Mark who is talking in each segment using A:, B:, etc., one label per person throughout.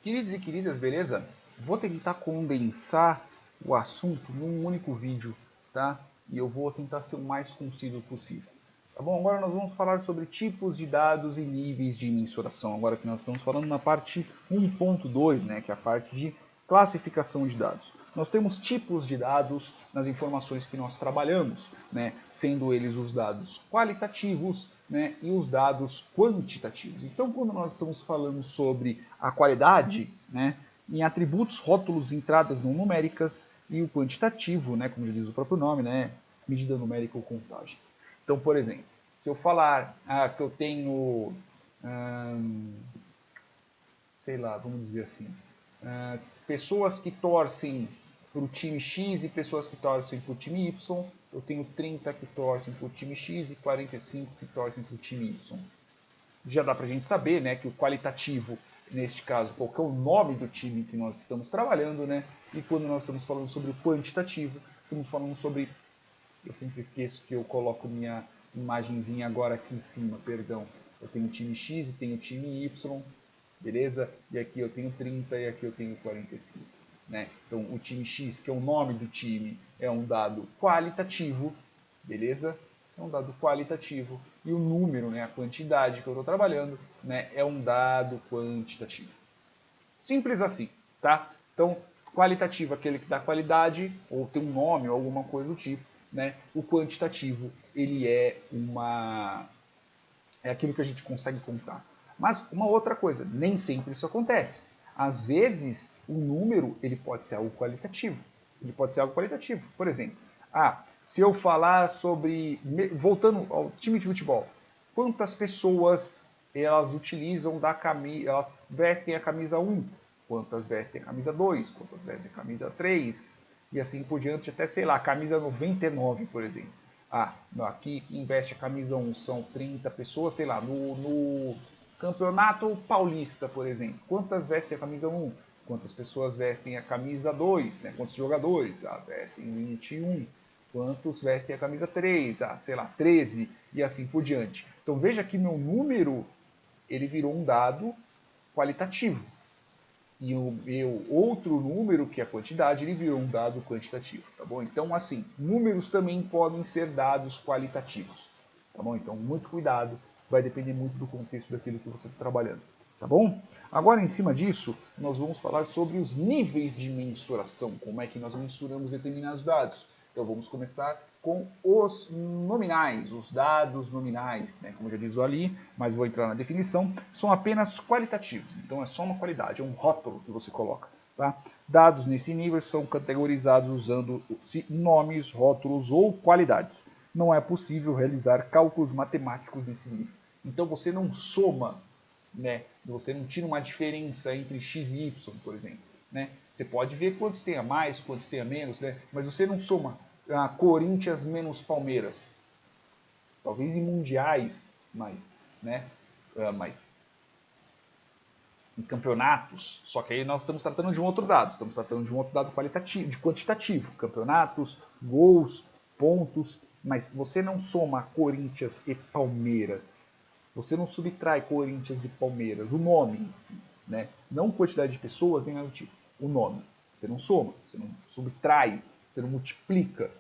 A: Queridos e queridas, beleza? Vou tentar condensar o assunto num único vídeo, tá? E eu vou tentar ser o mais conciso possível. Tá bom? Agora nós vamos falar sobre tipos de dados e níveis de mensuração. Agora que nós estamos falando na parte 1.2, né? Que é a parte de classificação de dados. Nós temos tipos de dados nas informações que nós trabalhamos, né? Sendo eles os dados qualitativos, né, e os dados quantitativos. Então, quando nós estamos falando sobre a qualidade, né, em atributos, rótulos, entradas não numéricas e o quantitativo, né, como já diz o próprio nome, né, medida numérica ou contagem. Então, por exemplo, se eu falar que eu tenho, sei lá, vamos dizer assim, pessoas que torcem para o time X e pessoas que torcem para o time Y, eu tenho 30 que torcem para o time X e 45 que torcem para o time Y. Já dá para a gente saber, né, que o qualitativo, neste caso, qual que é o nome do time que nós estamos trabalhando, né? E quando nós estamos falando sobre o quantitativo, estamos falando sobre... Eu sempre esqueço que eu coloco minha imagenzinha agora aqui em cima, perdão. Eu tenho o time X e tenho o time Y, beleza? E aqui eu tenho 30 e aqui eu tenho 45. Né? Então o time X, que é o nome do time, é um dado qualitativo, beleza? É um dado qualitativo. E o número, né, a quantidade que eu estou trabalhando, né, é um dado quantitativo. Simples assim, tá? Então, qualitativo é aquele que dá qualidade, ou tem um nome, ou alguma coisa do tipo, né? O quantitativo, ele é aquilo que a gente consegue contar. Mas uma outra coisa, nem sempre isso acontece. Às vezes, o número ele pode ser algo qualitativo. Ele pode ser algo qualitativo. Por exemplo, se eu falar sobre... Voltando ao time de futebol, quantas pessoas elas utilizam da camisa, elas vestem a camisa 1, quantas vestem a camisa 2, quantas vestem a camisa 3, e assim por diante, até, sei lá, a camisa 99, por exemplo. Aqui quem veste a camisa 1 são 30 pessoas, sei lá, no Campeonato Paulista, por exemplo. Quantas vestem a camisa 1? Quantas pessoas vestem a camisa 2? Né? Quantos jogadores? Vestem 21. Quantos vestem a camisa 3? Sei lá, 13. E assim por diante. Então veja que meu número ele virou um dado qualitativo. E o meu outro número, que é a quantidade, ele virou um dado quantitativo, tá bom? Então, assim, números também podem ser dados qualitativos, tá bom? Então, muito cuidado, vai depender muito do contexto daquilo que você está trabalhando, tá bom? Agora, em cima disso, nós vamos falar sobre os níveis de mensuração, como é que nós mensuramos determinados dados. Então, vamos começar com os nominais, os dados nominais, né? Como já diz ali, mas vou entrar na definição, são apenas qualitativos, então é só uma qualidade, é um rótulo que você coloca. Tá? Dados nesse nível são categorizados usando nomes, rótulos ou qualidades. Não é possível realizar cálculos matemáticos nesse nível. Então você não soma, né? Você não tira uma diferença entre x e y, por exemplo. Né? Você pode ver quantos tem a mais, quantos tem a menos, né? Mas você não soma Corinthians menos Palmeiras. Talvez em mundiais, mas, né? Mas em campeonatos, só que aí nós estamos tratando de um outro dado, estamos tratando de um outro dado qualitativo, de quantitativo, campeonatos, gols, pontos, mas você não soma Corinthians e Palmeiras, você não subtrai Corinthians e Palmeiras, o nome em si, né? Não quantidade de pessoas nem nada do tipo, o nome, você não soma, você não subtrai, você não multiplica,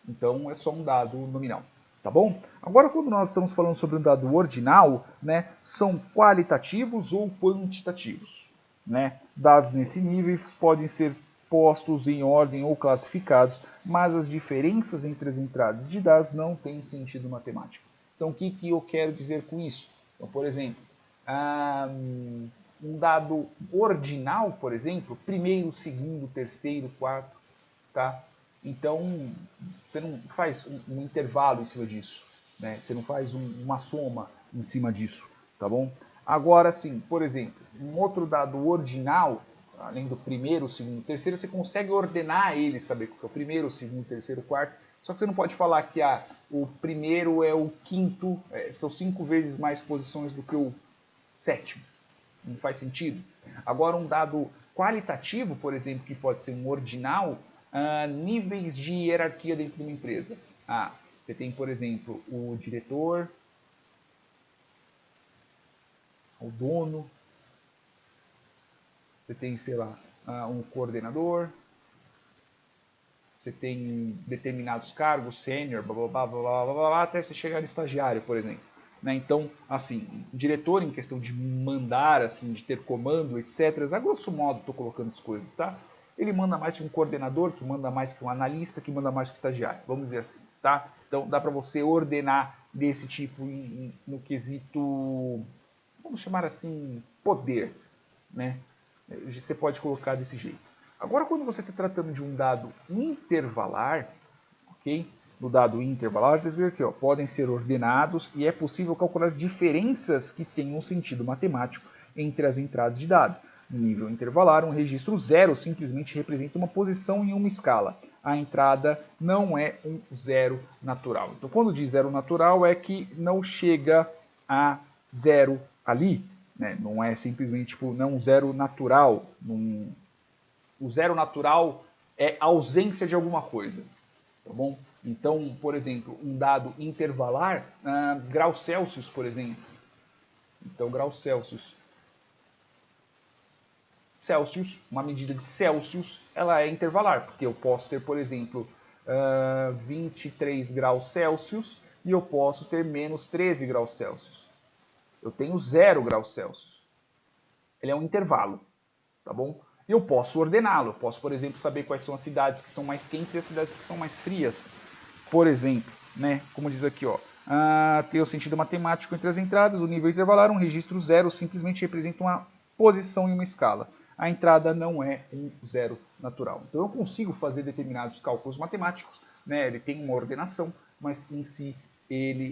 A: então é só um dado nominal. Tá bom? Agora, quando nós estamos falando sobre um dado ordinal, né, são qualitativos ou quantitativos. Né? Dados nesse nível podem ser postos em ordem ou classificados, mas as diferenças entre as entradas de dados não têm sentido matemático. Então, o que eu quero dizer com isso? Então, por exemplo, um dado ordinal, por exemplo, primeiro, segundo, terceiro, quarto, tá? Então, você não faz um intervalo em cima disso, né? Você não faz uma soma em cima disso, tá bom? Agora, sim, por exemplo, um outro dado ordinal, além do primeiro, segundo, terceiro, você consegue ordenar ele, saber qual é o primeiro, o segundo, terceiro, quarto. Só que você não pode falar que o primeiro é o quinto, são 5 vezes mais posições do que o sétimo. Não faz sentido. Agora, um dado qualitativo, por exemplo, que pode ser um ordinal, níveis de hierarquia dentro de uma empresa. Você tem, por exemplo, o diretor, o dono, você tem, sei lá, um coordenador, você tem determinados cargos, sênior, blá, blá, blá, blá, blá, blá, até você chegar no estagiário, por exemplo. Né? Então, assim, o diretor em questão de mandar, assim, de ter comando, etc., a grosso modo estou colocando as coisas, tá? Ele manda mais que um coordenador, que manda mais que um analista, que manda mais que um estagiário, vamos dizer assim, tá? Então, dá para você ordenar desse tipo no quesito, vamos chamar assim, poder, né? Você pode colocar desse jeito. Agora, quando você está tratando de um dado intervalar, ok? No dado intervalar, está escrito aqui, ó, podem ser ordenados e é possível calcular diferenças que tenham sentido matemático entre as entradas de dado. No nível intervalar, um registro 0 simplesmente representa uma posição em uma escala. A entrada não é um zero natural. Então, quando diz zero natural, é que não chega a zero ali, né? Não é simplesmente tipo, não um zero natural. O zero natural é ausência de alguma coisa. Tá bom? Então, por exemplo, um dado intervalar, graus Celsius, por exemplo. Então, graus Celsius. Celsius, uma medida de Celsius, ela é intervalar, porque eu posso ter, por exemplo, 23 graus Celsius e eu posso ter menos 13 graus Celsius. Eu tenho 0 graus Celsius. Ele é um intervalo, tá bom? E eu posso ordená-lo. Eu posso, por exemplo, saber quais são as cidades que são mais quentes e as cidades que são mais frias. Por exemplo, né, como diz aqui, ó, tem o sentido matemático entre as entradas, o nível intervalar, um registro 0 simplesmente representa uma posição em uma escala. A entrada não é um zero natural. Então eu consigo fazer determinados cálculos matemáticos, né, ele tem uma ordenação, mas em si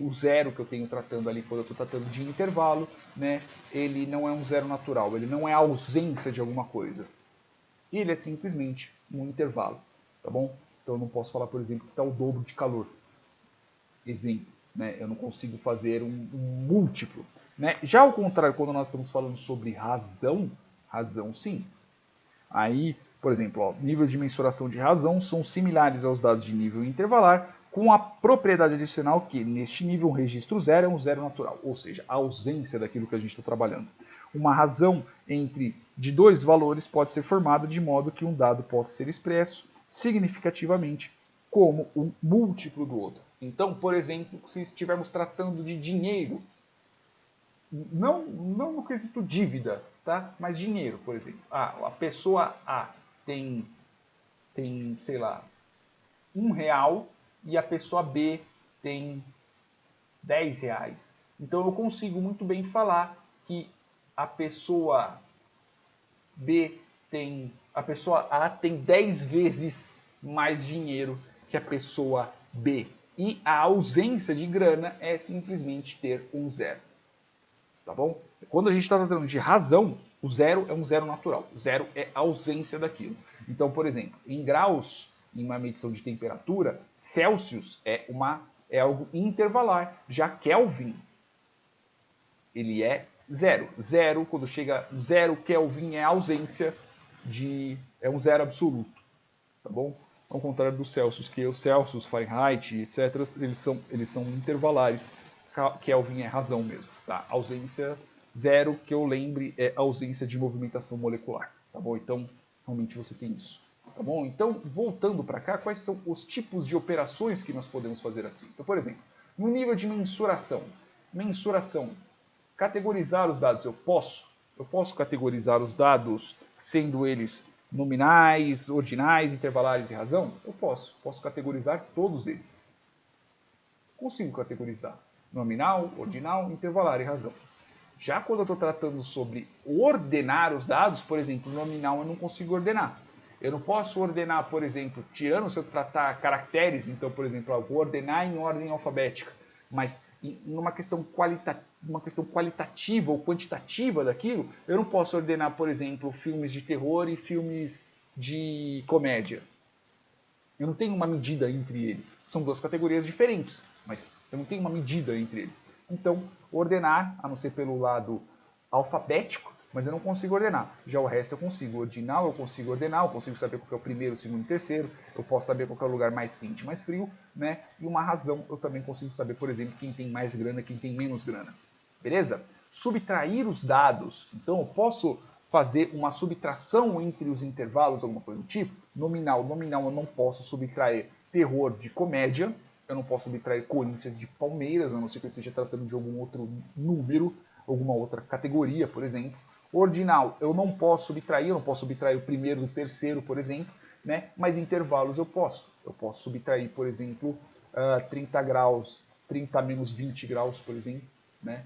A: o zero que eu tenho tratando ali quando eu estou tratando de intervalo, né, ele não é um zero natural, ele não é a ausência de alguma coisa. Ele é simplesmente um intervalo, tá bom? Então eu não posso falar, por exemplo, que está o dobro de calor. Exemplo, né? Eu não consigo fazer um múltiplo. Né? Já ao contrário, quando nós estamos falando sobre razão, razão sim. Aí, por exemplo, ó, níveis de mensuração de razão são similares aos dados de nível intervalar, com a propriedade adicional que, neste nível, um registro 0 é um zero natural, ou seja, a ausência daquilo que a gente está trabalhando. Uma razão de dois valores pode ser formada de modo que um dado possa ser expresso significativamente como um múltiplo do outro. Então, por exemplo, se estivermos tratando de dinheiro, não no quesito dívida, tá? Mas dinheiro, por exemplo. A pessoa A tem, sei lá, R$1 e a pessoa B tem R$10. Então eu consigo muito bem falar que a pessoa a pessoa A tem 10 vezes mais dinheiro que a pessoa B. E a ausência de grana é simplesmente ter um zero. Tá bom? Quando a gente está tratando de razão, o zero é um zero natural. O zero é a ausência daquilo. Então, por exemplo, em graus, em uma medição de temperatura, Celsius é algo intervalar. Já Kelvin, ele é zero. Zero, quando chega zero Kelvin, é ausência é um zero absoluto. Tá bom? Ao contrário do Celsius, que o Celsius, Fahrenheit, etc., eles são intervalares. Kelvin é razão mesmo. Tá? Ausência zero, que eu lembre, é ausência de movimentação molecular. Tá bom? Então, realmente você tem isso. Tá bom? Então, voltando para cá, quais são os tipos de operações que nós podemos fazer assim? Então, por exemplo, no nível de mensuração. Mensuração. Categorizar os dados. Eu posso categorizar os dados sendo eles nominais, ordinais, intervalares e razão? Eu posso. Posso categorizar todos eles. Consigo categorizar. Nominal, ordinal, intervalar e razão. Já quando eu estou tratando sobre ordenar os dados, por exemplo, nominal eu não consigo ordenar. Eu não posso ordenar, por exemplo, tirando se eu tratar caracteres, então, por exemplo, eu vou ordenar em ordem alfabética, mas numa questão qualitativa ou quantitativa daquilo, eu não posso ordenar, por exemplo, filmes de terror e filmes de comédia. Eu não tenho uma medida entre eles. São duas categorias diferentes, mas eu não tenho uma medida entre eles. Então, ordenar, a não ser pelo lado alfabético, mas eu não consigo ordenar. Já o resto eu consigo. Ordinal eu consigo ordenar, eu consigo saber qual é o primeiro, o segundo e o terceiro, eu posso saber qual é o lugar mais quente e mais frio, né? E uma razão eu também consigo saber, por exemplo, quem tem mais grana, quem tem menos grana. Beleza? Subtrair os dados. Então eu posso fazer uma subtração entre os intervalos, alguma coisa do tipo. Nominal eu não posso subtrair terror de comédia, eu não posso subtrair Corinthians de Palmeiras, a não ser que eu esteja tratando de algum outro número, alguma outra categoria, por exemplo. Ordinal eu não posso subtrair o primeiro do terceiro, por exemplo, né? Mas intervalos eu posso. Eu posso subtrair, por exemplo, 30 graus, 30 menos 20 graus, por exemplo, né?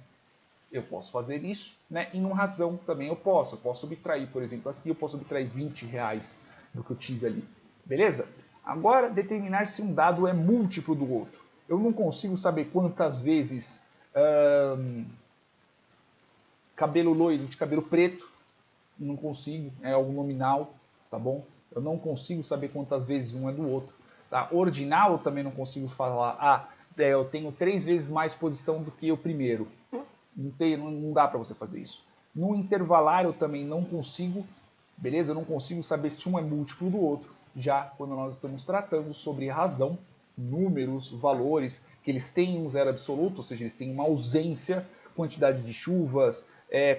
A: Eu posso fazer isso, né? Em uma razão também eu posso subtrair, por exemplo, aqui eu posso subtrair 20 reais do que eu tive ali, beleza? Agora, determinar se um dado é múltiplo do outro. Eu não consigo saber quantas vezes cabelo loiro de cabelo preto, não consigo, é algo nominal, tá bom? Eu não consigo saber quantas vezes um é do outro. Tá? Ordinal eu também não consigo falar, eu tenho 3 vezes mais posição do que o primeiro. Não dá para você fazer isso. No intervalar eu também não consigo, beleza? Eu não consigo saber se um é múltiplo do outro, já quando nós estamos tratando sobre razão, números, valores, que eles têm um zero absoluto, ou seja, eles têm uma ausência, quantidade de chuvas,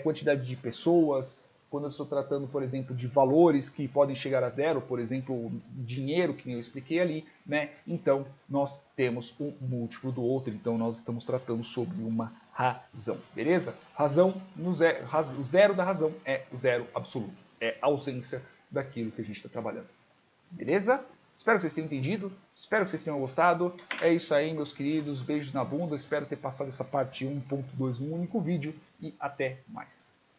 A: quantidade de pessoas. Quando eu estou tratando, por exemplo, de valores que podem chegar a zero, por exemplo, dinheiro, que eu expliquei ali, né? Então, nós temos um múltiplo do outro, então nós estamos tratando sobre uma razão, beleza? Razão, o zero da razão é o zero absoluto, é a ausência daquilo que a gente está trabalhando, beleza? Espero que vocês tenham entendido, espero que vocês tenham gostado. É isso aí, meus queridos, beijos na bunda, espero ter passado essa parte 1.2 num único vídeo e até mais.